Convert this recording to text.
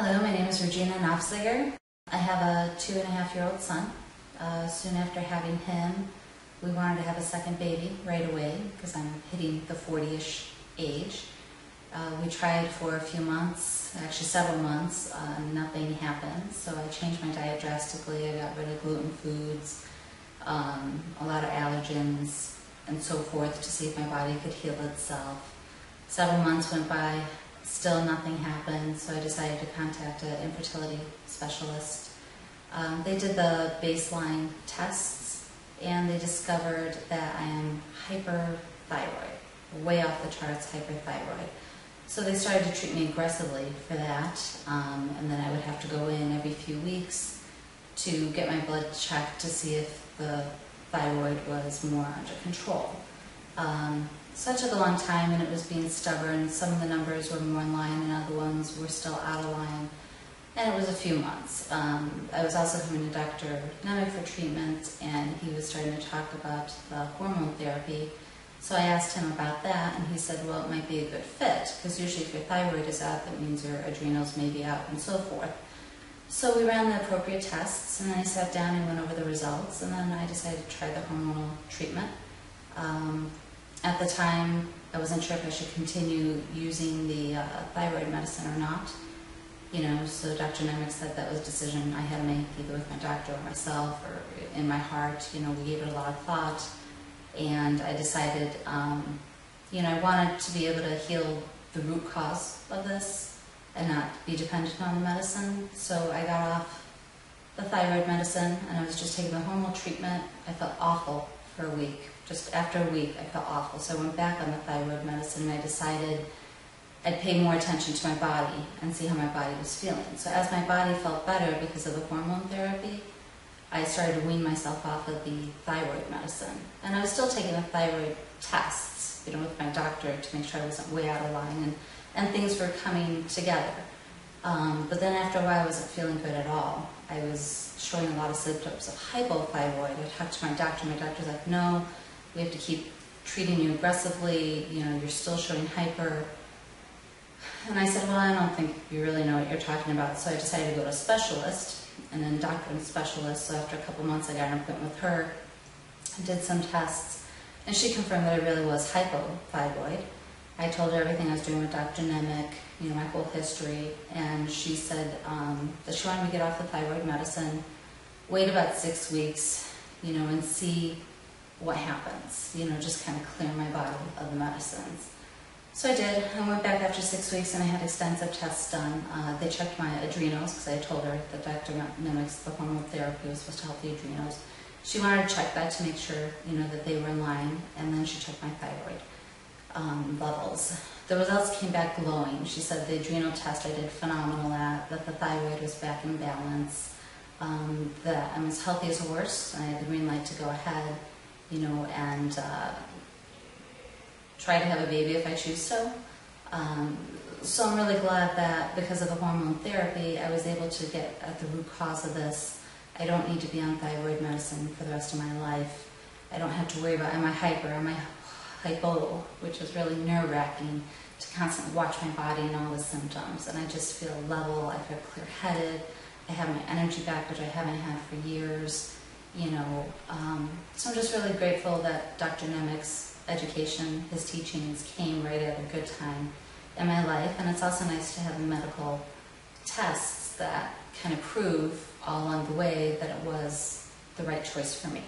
Hello, my name is Regina Nofziger. I have a 2.5-year-old son. Soon after having him, we wanted to have a second baby right away because I'm hitting the 40-ish age. We tried for a few months, actually several months, nothing happened. So I changed my diet drastically. I got rid of gluten foods, a lot of allergens, and so forth to see if my body could heal itself. Several months went by, still nothing happened, so I decided to contact an infertility specialist. They did the baseline tests, and they discovered that I am hyperthyroid, way off the charts hyperthyroid. So they started to treat me aggressively for that, and then I would have to go in every few weeks to get my blood checked to see if the thyroid was more under control. So that took a long time, and it was being stubborn. Some of the numbers were more in line, and other ones were still out of line. And it was a few months. I was also coming to Dr. Nofziger for treatment, and he was starting to talk about the hormone therapy. So I asked him about that, and he said, well, it might be a good fit, because usually if your thyroid is out, that means your adrenals may be out, and so forth. So we ran the appropriate tests, and then I sat down and went over the results, and then I decided to try the hormonal treatment. At the time, I wasn't sure if I should continue using the thyroid medicine or not. So Dr. Nofziger said that was a decision I had to make either with my doctor or myself or in my heart. We gave it a lot of thought, and I decided, I wanted to be able to heal the root cause of this and not be dependent on the medicine. So I got off the thyroid medicine, and I was just taking the hormonal treatment. I felt awful for a week. Just after a week, I felt awful. So I went back on the thyroid medicine, and I decided I'd pay more attention to my body and see how my body was feeling. So as my body felt better because of the hormone therapy, I started to wean myself off of the thyroid medicine. And I was still taking the thyroid tests, with my doctor to make sure I wasn't way out of line, and things were coming together. But then after a while, I wasn't feeling good at all. I was showing a lot of symptoms of hypothyroid. I talked to my doctor. My doctor's like, no, we have to keep treating you aggressively. You're still showing hyper. And I said, well, I don't think you really know what you're talking about. So I decided to go to a specialist, an endocrine specialist. So after a couple months, I got an appointment with her. I did some tests, and she confirmed that I really was hypothyroid. I told her everything I was doing with Dr. Nofziger, my whole history, and she said that she wanted me to get off the thyroid medicine, wait about 6 weeks, and see what happens, just kind of clear my body of the medicines. So I did. I went back after 6 weeks, and I had extensive tests done. They checked my adrenals, because I told her that Dr. Nofziger's the hormone therapy was supposed to help the adrenals. She wanted to check that to make sure, that they were in line, and then she checked my thyroid levels. The results came back glowing. She said the adrenal test I did phenomenal at, that the thyroid was back in balance, that I'm as healthy as a horse, and I had the green light to go ahead, and try to have a baby if I choose so. So I'm really glad that because of the hormone therapy, I was able to get at the root cause of this. I don't need to be on thyroid medicine for the rest of my life. I don't have to worry about, am I hyper, am I hypo, which is really nerve-wracking to constantly watch my body and all the symptoms. And I just feel level, I feel clear-headed, I have my energy back, which I haven't had for years. So I'm just really grateful that Dr. Nofziger's education, his teachings came right at a good time in my life. And it's also nice to have medical tests that kind of prove all along the way that it was the right choice for me.